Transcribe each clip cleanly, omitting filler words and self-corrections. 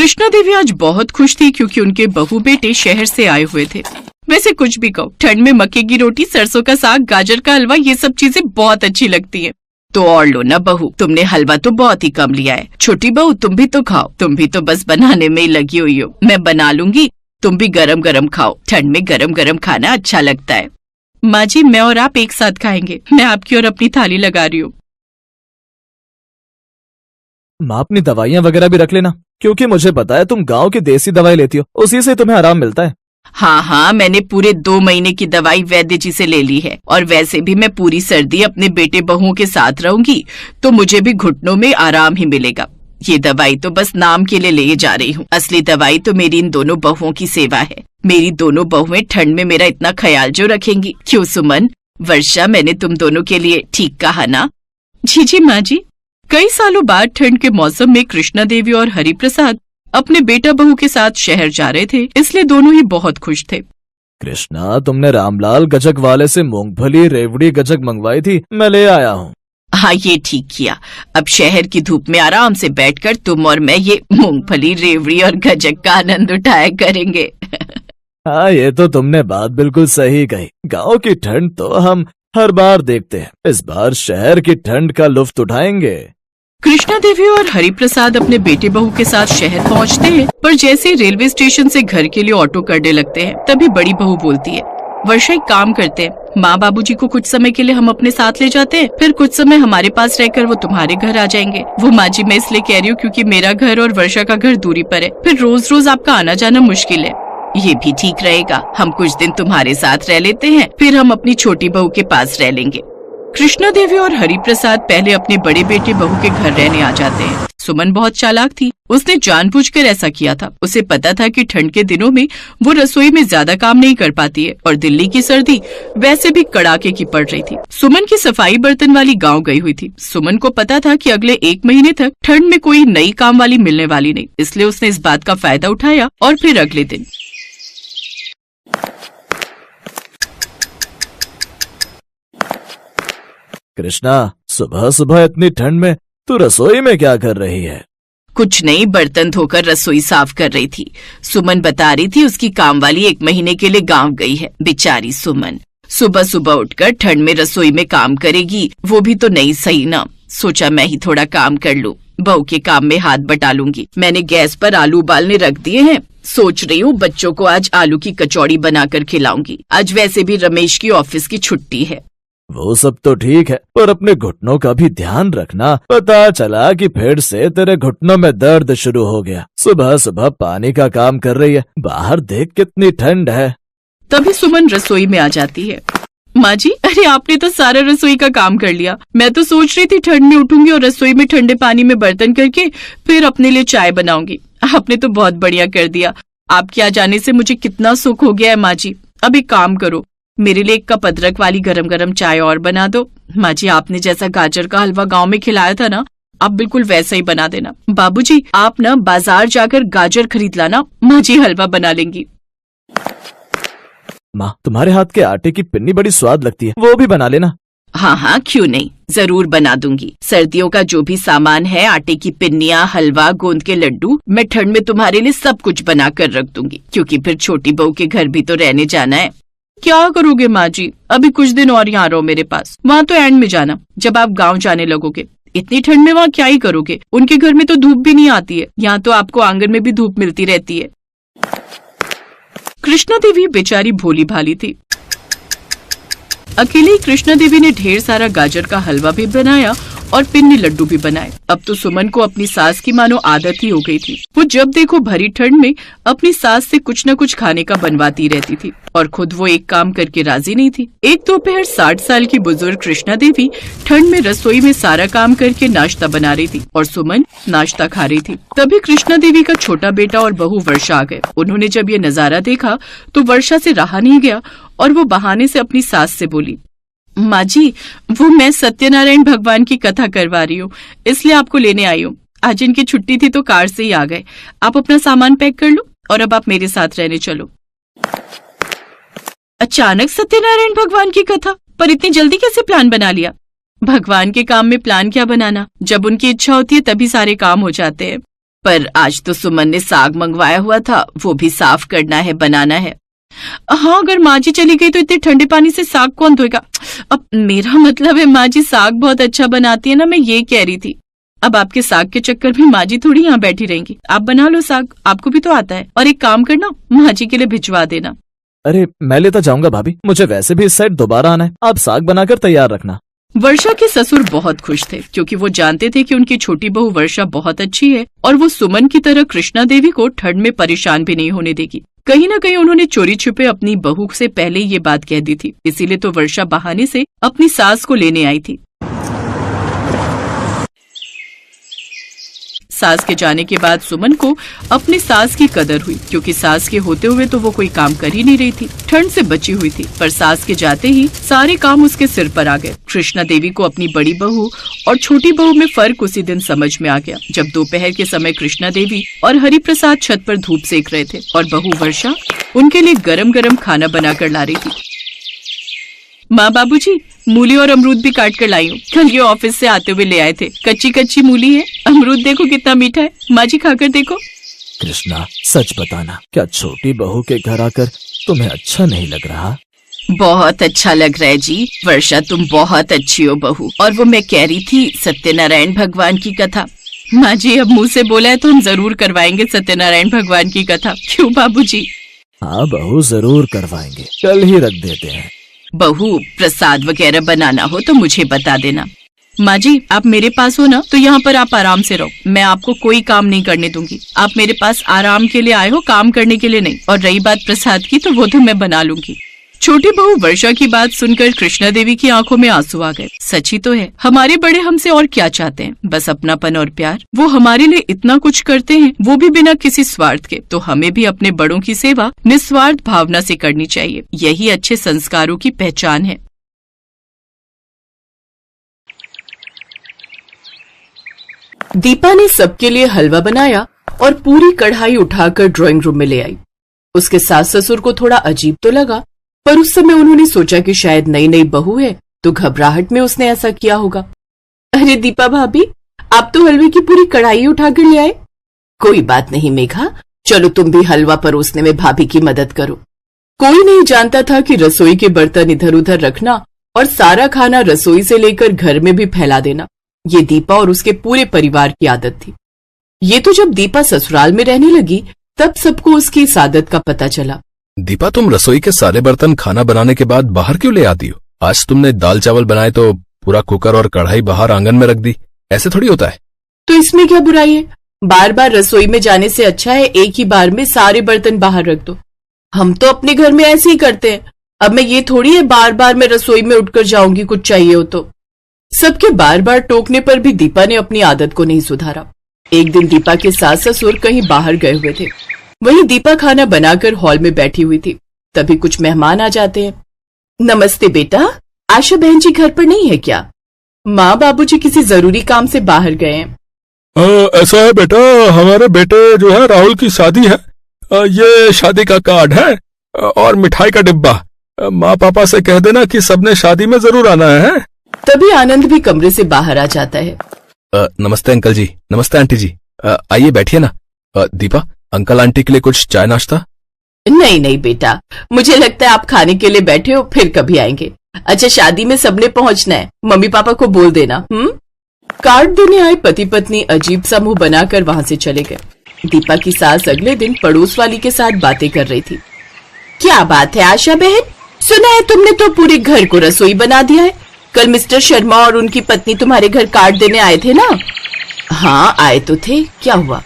कृष्णा देवी आज बहुत खुश थी क्योंकि उनके बहू बेटे शहर से आए हुए थे। वैसे कुछ भी कहो, ठंड में मक्के की रोटी, सरसों का साग, गाजर का हलवा, ये सब चीजें बहुत अच्छी लगती है। तो और लो ना बहू, तुमने हलवा तो बहुत ही कम लिया है। छोटी बहू तुम भी तो खाओ, तुम भी तो बस बनाने में ही लगी हुई हो। मैं बना लूंगी, तुम भी गरम गरम खाओ, ठंड में गरम गरम खाना अच्छा लगता है। माँ जी, मैं और आप एक साथ खाएंगे। मैं आपकी और अपनी थाली लगा रही हूँ। माँ, अपनी दवाइयाँ वगैरह भी रख लेना, क्योंकि मुझे पता है तुम गांव की देसी दवाई लेती हो, उसी से तुम्हें आराम मिलता है। हाँ, मैंने पूरे 2 महीने की दवाई वैद्य जी से ले ली है। और वैसे भी मैं पूरी सर्दी अपने बेटे बहुओं के साथ रहूंगी, तो मुझे भी घुटनों में आराम ही मिलेगा। ये दवाई तो बस नाम के लिए ले जा रही हूँ, असली दवाई तो मेरी इन दोनों बहुओं की सेवा है। मेरी दोनों बहुएं ठंड में मेरा इतना ख्याल जो रखेंगी। क्यों सुमन, वर्षा, मैंने तुम दोनों के लिए ठीक कहा ना? जी माँ जी। कई सालों बाद ठंड के मौसम में कृष्णा देवी और हरिप्रसाद अपने बेटा बहू के साथ शहर जा रहे थे, इसलिए दोनों ही बहुत खुश थे। कृष्णा, तुमने रामलाल गजक वाले से मूंगफली रेवड़ी गजक मंगवाई थी, मैं ले आया हूँ। हाँ, ये ठीक किया। अब शहर की धूप में आराम से बैठकर तुम और मैं ये मूंगफली, रेवड़ी और गजक का आनंद उठाया करेंगे। हाँ, ये तो तुमने बात बिल्कुल सही कही। गांव की ठंड तो हम हर बार देखते हैं, इस बार शहर की ठंड का लुत्फ उठाएंगे। कृष्णा देवी और हरिप्रसाद अपने बेटे बहू के साथ शहर पहुंचते हैं, पर जैसे रेलवे स्टेशन से घर के लिए ऑटो करने लगते हैं, तभी बड़ी बहू बोलती है, वर्षा, एक काम करते हैं, माँ बाबूजी को कुछ समय के लिए हम अपने साथ ले जाते हैं, फिर कुछ समय हमारे पास रहकर वो तुम्हारे घर आ जाएंगे। वो माँ जी, मैं इसलिए कह रही हूँ क्योंकि मेरा घर और वर्षा का घर दूरी पर है, फिर रोज रोज आपका आना जाना मुश्किल है। ये भी ठीक रहेगा, हम कुछ दिन तुम्हारे साथ रह लेते हैं, फिर हम अपनी छोटी बहू के पास रह लेंगे। कृष्णा देवी और हरिप्रसाद पहले अपने बड़े बेटे बहू के घर रहने आ जाते हैं। सुमन बहुत चालाक थी, उसने जानबूझकर ऐसा किया था। उसे पता था कि ठंड के दिनों में वो रसोई में ज्यादा काम नहीं कर पाती है और दिल्ली की सर्दी वैसे भी कड़ाके की पड़ रही थी। सुमन की सफाई बर्तन वाली गांव गई हुई थी। सुमन को पता था कि अगले 1 महीने तक ठंड में कोई नई काम वाली मिलने वाली नहीं, इसलिए उसने इस बात का फायदा उठाया और फिर अगले दिन कृष्णा, सुबह सुबह इतनी ठंड में तू रसोई में क्या कर रही है? कुछ नहीं, बर्तन धोकर रसोई साफ कर रही थी। सुमन बता रही थी उसकी काम वाली 1 महीने के लिए गांव गई है। बेचारी सुमन सुबह सुबह उठकर ठंड में रसोई में काम करेगी, वो भी तो नहीं सही ना। सोचा मैं ही थोड़ा काम कर लूं, बहू के काम में हाथ बटा लूंगी। मैंने गैस पर आलू उबालने रख दिए हैं। सोच रही हूँ बच्चों को आज आलू की कचौड़ी बनाकर खिलाऊंगी। आज वैसे भी रमेश की ऑफिस की छुट्टी है। वो सब तो ठीक है, पर अपने घुटनों का भी ध्यान रखना। पता चला कि फिर से तेरे घुटनों में दर्द शुरू हो गया। सुबह सुबह पानी का काम कर रही है, बाहर देख कितनी ठंड है। तभी सुमन रसोई में आ जाती है। माँ जी, अरे आपने तो सारा रसोई का काम कर लिया। मैं तो सोच रही थी ठंड में उठूंगी और रसोई में ठंडे पानी में बर्तन करके फिर अपने लिए चाय बनाऊंगी। आपने तो बहुत बढ़िया कर दिया। आपके आ जाने से मुझे कितना सुख हो गया है माँ जी। अब एक काम करो, मेरे लिए 1 कप अदरक वाली गरम गरम चाय और बना दो। माँ जी, आपने जैसा गाजर का हलवा गांव में खिलाया था ना, आप बिल्कुल वैसा ही बना देना। बाबूजी, आप ना बाजार जाकर गाजर खरीद लाना, माँ जी हलवा बना लेंगी। माँ, तुम्हारे हाथ के आटे की पिन्नी बड़ी स्वाद लगती है, वो भी बना लेना। हाँ, क्यों नहीं, जरूर बना दूंगी। सर्दियों का जो भी सामान है, आटे की पिन्नियाँ, हलवा, गोंद के लड्डू, मैं ठंड में तुम्हारे लिए सब कुछ बना कर रख दूंगी, क्योंकि फिर छोटी बहू के घर भी तो रहने जाना है। क्या करोगे माँ जी, अभी कुछ दिन और यहाँ रहो मेरे पास, वहाँ तो एंड में जाना जब आप गाँव जाने लगोगे। इतनी ठंड में वहाँ क्या ही करोगे, उनके घर में तो धूप भी नहीं आती है, यहाँ तो आपको आंगन में भी धूप मिलती रहती है। कृष्णा देवी बेचारी भोली भाली थी। अकेले कृष्णा देवी ने ढेर सारा गाजर का हलवा भी बनाया और पिन्नी लड्डू भी बनाए। अब तो सुमन को अपनी सास की मानो आदत ही हो गई थी। वो जब देखो भरी ठंड में अपनी सास से कुछ न कुछ खाने का बनवाती रहती थी और खुद वो एक काम करके राजी नहीं थी। एक दोपहर 60 साल की बुजुर्ग कृष्णा देवी ठंड में रसोई में सारा काम करके नाश्ता बना रही थी और सुमन नाश्ता खा रही थी। तभी कृष्णा देवी का छोटा बेटा और बहू वर्षा आ गए। उन्होंने जब ये नजारा देखा तो वर्षा से रहा नहीं गया और वो बहाने से अपनी सास से बोली, माँ जी, वो मैं सत्यनारायण भगवान की कथा करवा रही हूँ, इसलिए आपको लेने आई हूँ। आज इनकी छुट्टी थी तो कार से ही आ गए। आप अपना सामान पैक कर लो और अब आप मेरे साथ रहने चलो। अचानक सत्यनारायण भगवान की कथा, पर इतनी जल्दी कैसे प्लान बना लिया? भगवान के काम में प्लान क्या बनाना, जब उनकी इच्छा होती है तभी सारे काम हो जाते हैं। पर आज तो सुमन ने साग मंगवाया हुआ था, वो भी साफ करना है, बनाना है। हाँ, अगर माँ जी चली गई तो इतने ठंडे पानी से साग कौन धोएगा? अब मेरा मतलब है माँ जी साग बहुत अच्छा बनाती है ना, मैं ये कह रही थी। अब आपके साग के चक्कर में माँ जी थोड़ी यहाँ बैठी रहेंगी। आप बना लो साग, आपको भी तो आता है। और एक काम करना, माँ जी के लिए भिजवा देना। अरे मैं लेता जाऊंगा भाभी, मुझे वैसे भी इस साइड दोबारा आना है। आप साग बनाकर तैयार रखना। वर्षा के ससुर बहुत खुश थे क्योंकि वो जानते थे कि उनकी छोटी बहू वर्षा बहुत अच्छी है और वो सुमन की तरह कृष्णा देवी को ठंड में परेशान भी नहीं होने देगी। कहीं न कहीं उन्होंने चोरी छुपे अपनी बहू से पहले ये बात कह दी थी, इसीलिए तो वर्षा बहाने से अपनी सास को लेने आई थी। सास के जाने के बाद सुमन को अपनी सास की कदर हुई क्योंकि सास के होते हुए तो वो कोई काम कर ही नहीं रही थी, ठंड से बची हुई थी। पर सास के जाते ही सारे काम उसके सिर पर आ गए। कृष्णा देवी को अपनी बड़ी बहू और छोटी बहू में फर्क उसी दिन समझ में आ गया जब दोपहर के समय कृष्णा देवी और हरिप्रसाद छत पर धूप सेक रहे थे और बहू वर्षा उनके लिए गरम गरम खाना बनाकर ला रही थी। माँ बाबूजी, मूली और अमरूद भी काट कर लाई हूँ, कल ये ऑफिस से आते हुए ले आए थे। कच्ची कच्ची मूली है, अमरूद देखो कितना मीठा है, माँ जी खाकर देखो। कृष्णा सच बताना, क्या छोटी बहू के घर आकर तुम्हें अच्छा नहीं लग रहा? बहुत अच्छा लग रहा है जी। वर्षा तुम बहुत अच्छी हो बहू। और वो मैं कह रही थी सत्यनारायण भगवान की कथा। माँ जी अब मुँह से बोला है तो हम जरूर करवाएंगे सत्यनारायण भगवान की कथा, क्यों बाबूजी? हाँ बहू, जरूर करवाएंगे, कल ही रख देते हैं। बहू प्रसाद वगैरह बनाना हो तो मुझे बता देना। माँ जी आप मेरे पास हो ना तो यहाँ पर आप आराम से रहो, मैं आपको कोई काम नहीं करने दूंगी। आप मेरे पास आराम के लिए आए हो, काम करने के लिए नहीं। और रही बात प्रसाद की तो वो तो मैं बना लूंगी। छोटी बहू वर्षा की बात सुनकर कृष्णा देवी की आंखों में आंसू आ गए। सच ही तो है, हमारे बड़े हमसे और क्या चाहते हैं, बस अपनापन और प्यार। वो हमारे लिए इतना कुछ करते हैं, वो भी बिना किसी स्वार्थ के। तो हमें भी अपने बड़ों की सेवा निस्वार्थ भावना से करनी चाहिए, यही अच्छे संस्कारों की पहचान है। दीपा ने सबके लिए हलवा बनाया और पूरी कढ़ाई उठाकर ड्राइंग रूम में ले आई। उसके सास ससुर को थोड़ा अजीब तो लगा, पर उस समय उन्होंने सोचा कि शायद नई नई बहू है तो घबराहट में उसने ऐसा किया होगा। अरे दीपा भाभी, आप तो हलवे की पूरी कढ़ाई उठाकर ले आए। कोई बात नहीं मेघा, चलो तुम भी हलवा परोसने में भाभी की मदद करो। कोई नहीं जानता था कि रसोई के बर्तन इधर उधर रखना और सारा खाना रसोई से लेकर घर में भी फैला देना, ये दीपा और उसके पूरे परिवार की आदत थी। ये तो जब दीपा ससुराल में रहने लगी तब सबको उसकी इस आदत का पता चला। दीपा, तुम रसोई के सारे बर्तन खाना बनाने के बाद बाहर क्यों ले आती हो? आज तुमने दाल चावल बनाए तो पूरा कुकर और कढ़ाई बाहर आंगन में रख दी, ऐसे थोड़ी होता है। तो इसमें क्या बुराई है? बार बार रसोई में जाने से अच्छा है एक ही बार में सारे बर्तन बाहर रख दो। हम तो अपने घर में ऐसे ही करते हैं। अब मैं ये थोड़ी है बार बार मैं रसोई में उठकर जाऊंगी कुछ चाहिए हो तो। सबके बार बार टोकने पर भी दीपा ने अपनी आदत को नहीं सुधारा। एक दिन दीपा के सास ससुर कहीं बाहर गए हुए थे, वहीं दीपा खाना बनाकर हॉल में बैठी हुई थी। तभी कुछ मेहमान आ जाते हैं। नमस्ते बेटा, आशा बहन जी घर पर नहीं है क्या? माँ बाबूजी किसी जरूरी काम से बाहर गए हैं। ऐसा है बेटा, हमारे बेटे जो है राहुल की शादी है, ये शादी का कार्ड है और मिठाई का डिब्बा। माँ पापा से कह देना कि सबने शादी में जरूर आना है। तभी आनंद भी कमरे से बाहर आ जाता है। नमस्ते अंकल जी, नमस्ते आंटी जी, आइए बैठिए ना। दीपा, अंकल आंटी के लिए कुछ चाय नाश्ता? नहीं नहीं बेटा, मुझे लगता है आप खाने के लिए बैठे हो, फिर कभी आएंगे। अच्छा, शादी में सबने पहुंचना है, मम्मी पापा को बोल देना। कार्ड देने आए पति पत्नी अजीब सा मुंह बनाकर वहां से चले गए। दीपा की सास अगले दिन पड़ोस वाली के साथ बातें कर रही थी। क्या बात है आशा बहन, सुना है तुमने तो पूरे घर को रसोई बना दिया है। कल मिस्टर शर्मा और उनकी पत्नी तुम्हारे घर कार्ड देने आए थे ना? हाँ आए तो थे, क्या हुआ?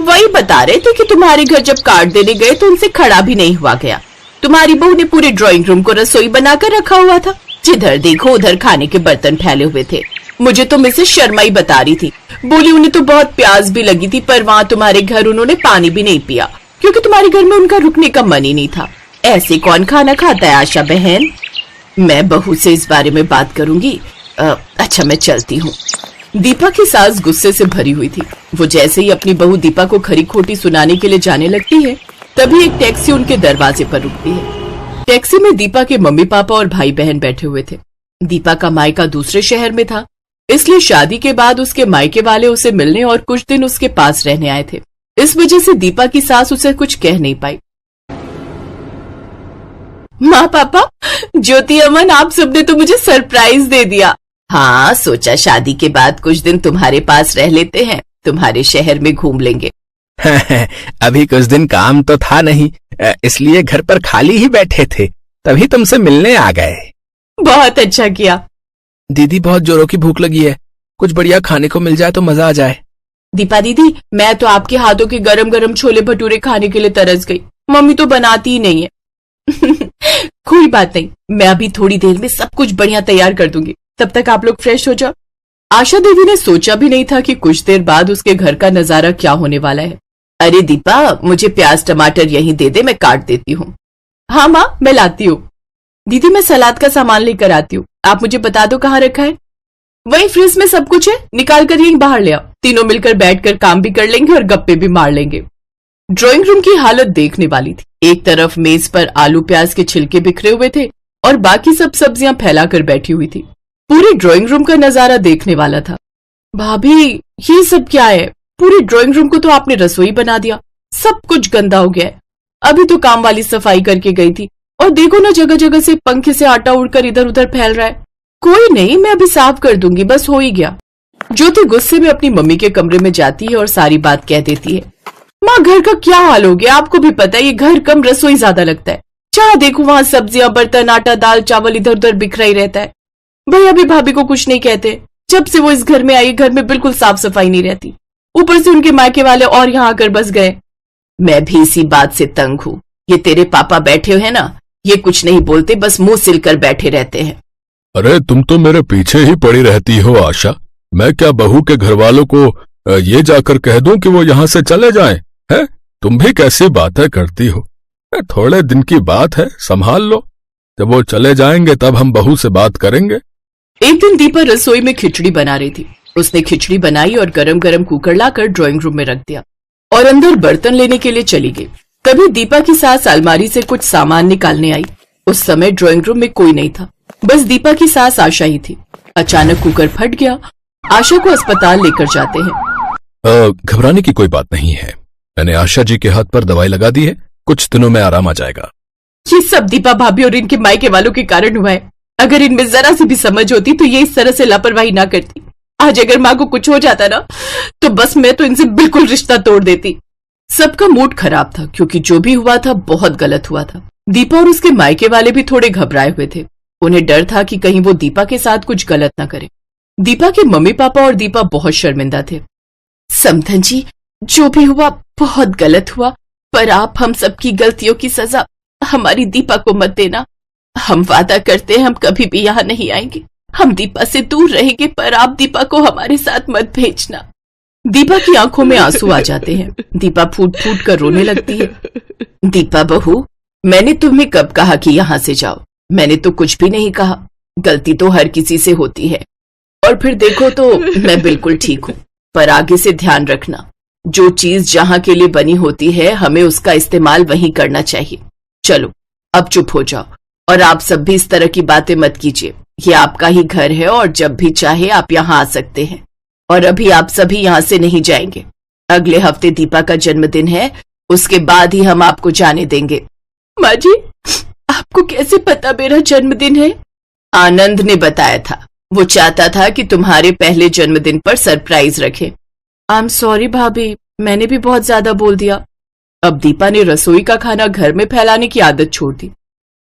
वही बता रहे थे कि तुम्हारे घर जब कार्ड देने गए तो उनसे खड़ा भी नहीं हुआ गया। तुम्हारी बहू ने पूरे ड्राइंग रूम को रसोई बनाकर रखा हुआ था, जिधर देखो उधर खाने के बर्तन फैले हुए थे। मुझे तो मिसेस शर्मा ही बता रही थी, बोली उन्हें तो बहुत प्यास भी लगी थी, पर वहाँ तुम्हारे घर उन्होंने पानी भी नहीं पिया क्योंकि तुम्हारे घर में उनका रुकने का मन ही नहीं था। ऐसे कौन खाना खाता है आशा बहन? मैं बहू से इस बारे में बात करूंगी। अच्छा मैं चलती हूँ। दीपा की सास गुस्से से भरी हुई थी। वो जैसे ही अपनी बहू दीपा को खरी खोटी सुनाने के लिए जाने लगती है, तभी एक टैक्सी उनके दरवाजे पर रुकती है। टैक्सी में दीपा के मम्मी पापा और भाई बहन बैठे हुए थे। दीपा का मायका दूसरे शहर में था, इसलिए शादी के बाद उसके मायके वाले उसे मिलने और कुछ दिन उसके पास रहने आए थे। इस वजह से दीपा की सास उसे कुछ कह नहीं पाई। माँ पापा, ज्योति अमन, आप सबने तो मुझे सरप्राइज दे दिया। हाँ, सोचा शादी के बाद कुछ दिन तुम्हारे पास रह लेते हैं, तुम्हारे शहर में घूम लेंगे। अभी कुछ दिन काम तो था नहीं, इसलिए घर पर खाली ही बैठे थे, तभी तुमसे मिलने आ गए। बहुत अच्छा किया। दीदी, बहुत जोरों की भूख लगी है, कुछ बढ़िया खाने को मिल जाए तो मजा आ जाए। दीपा दीदी, मैं तो आपके हाथों के गरम गरम छोले भटूरे खाने के लिए तरस गई। मम्मी तो बनाती ही नहीं है। कोई बात नहीं, मैं अभी थोड़ी देर में सब कुछ बढ़िया तैयार कर दूंगी, तब तक आप लोग फ्रेश हो जाओ। आशा देवी ने सोचा भी नहीं था कि कुछ देर बाद उसके घर का नजारा क्या होने वाला है। अरे दीपा, मुझे प्याज टमाटर यहीं दे दे, मैं काट देती हूँ। हाँ माँ, मैं लाती हूँ। दीदी, मैं सलाद का सामान लेकर आती हूँ, आप मुझे बता दो कहाँ रखा है। वही फ्रिज में सब कुछ है, निकाल कर यहीं बाहर ले आओ। तीनों मिलकर बैठकर काम भी कर लेंगे और गप्पे भी मार लेंगे। ड्राइंग रूम की हालत देखने वाली थी। एक तरफ मेज पर आलू प्याज के छिलके बिखरे हुए थे और बाकी सब सब्जियां फैलाकर बैठी हुई थी। पूरे ड्राइंग रूम का नजारा देखने वाला था। भाभी, ये सब क्या है? पूरे ड्राइंग रूम को तो आपने रसोई बना दिया, सब कुछ गंदा हो गया है। अभी तो काम वाली सफाई करके गई थी और देखो ना, जगह जगह से पंखे से आटा उड़कर इधर उधर फैल रहा है। कोई नहीं, मैं अभी साफ कर दूंगी, बस हो ही गया। ज्योति गुस्से में अपनी मम्मी के कमरे में जाती है और सारी बात कह देती है। माँ, घर का क्या हाल हो गया? आपको भी पता है ये घर कम रसोई ज्यादा लगता है। जहाँ देखो वहाँ सब्जियां, बर्तन, आटा, दाल, चावल इधर उधर बिखरा ही रहता है। भैया भी भाभी को कुछ नहीं कहते। जब से वो इस घर में आई, घर में बिल्कुल साफ सफाई नहीं रहती। ऊपर से उनके मायके वाले और यहाँ आकर बस गए। मैं भी इसी बात से तंग हूँ। ये तेरे पापा बैठे हैं ना, ये कुछ नहीं बोलते, बस मुंह सिलकर बैठे रहते हैं। अरे तुम तो मेरे पीछे ही पड़ी रहती हो आशा। मैं क्या बहू के घर वालों को ये जाकर कह दूं कि वो यहाँ से चले जाएं? है, तुम भी कैसी बातें करती हो। थोड़े दिन की बात है, संभाल लो। जब वो चले जाएंगे तब हम बहू से बात करेंगे। एक दिन दीपा रसोई में खिचड़ी बना रही थी। उसने खिचड़ी बनाई और गरम गरम कुकर लाकर ड्राइंग रूम में रख दिया और अंदर बर्तन लेने के लिए चली गई। तभी दीपा की सास अलमारी से कुछ सामान निकालने आई। उस समय ड्राइंग रूम में कोई नहीं था, बस दीपा की सास आशा ही थी। अचानक कुकर फट गया। आशा को अस्पताल लेकर जाते हैं। घबराने की कोई बात नहीं है, मैंने आशा जी के हाथ पर दवाई लगा दी है, कुछ दिनों में आराम आ जाएगा। ये सब दीपा भाभी और इनके मायके वालों के कारण हुआ है। अगर इनमें जरा सी भी समझ होती तो ये इस तरह से लापरवाही ना करती। आज अगर माँ को कुछ हो जाता ना, तो बस मैं तो इनसे बिल्कुल रिश्ता तोड़ देती। सबका मूड खराब था क्योंकि जो भी हुआ था बहुत गलत हुआ था। दीपा और उसके मायके वाले भी थोड़े घबराए हुए थे। उन्हें डर था कि कहीं वो दीपा के साथ कुछ गलत ना करे। दीपा के मम्मी पापा और दीपा बहुत शर्मिंदा थे। समधन जी, जो भी हुआ बहुत गलत हुआ, पर आप हम सबकी गलतियों की सजा हमारी दीपा को मत देना। हम वादा करते हैं हम कभी भी यहाँ नहीं आएंगे। हम दीपा से दूर रहेंगे, पर आप दीपा को हमारे साथ मत भेजना। दीपा की आंखों में आंसू आ जाते हैं। दीपा फूट फूट कर रोने लगती है। दीपा बहू, मैंने तुम्हें कब कहा कि यहाँ से जाओ? मैंने तो कुछ भी नहीं कहा। गलती तो हर किसी से होती है, और फिर देखो तो मैं बिल्कुल ठीक हूँ। पर आगे से ध्यान रखना, जो चीज जहाँ के लिए बनी होती है हमें उसका इस्तेमाल वहीं करना चाहिए। चलो अब चुप हो जाओ, और आप सब भी इस तरह की बातें मत कीजिए। ये आपका ही घर है और जब भी चाहे आप यहाँ आ सकते हैं। और अभी आप सभी यहाँ से नहीं जाएंगे। अगले हफ्ते दीपा का जन्मदिन है, उसके बाद ही हम आपको जाने देंगे। माँ जी, आपको कैसे पता मेरा जन्मदिन है? आनंद ने बताया था। वो चाहता था कि तुम्हारे पहले जन्मदिन पर सरप्राइज रखे। आई एम सॉरी भाभी, मैंने भी बहुत ज्यादा बोल दिया। अब दीपा ने रसोई का खाना घर में फैलाने की आदत छोड़ दी।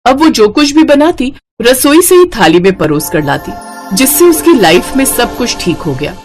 अब वो जो कुछ भी बनाती रसोई से ही थाली में परोस कर लाती, जिससे उसकी लाइफ में सब कुछ ठीक हो गया।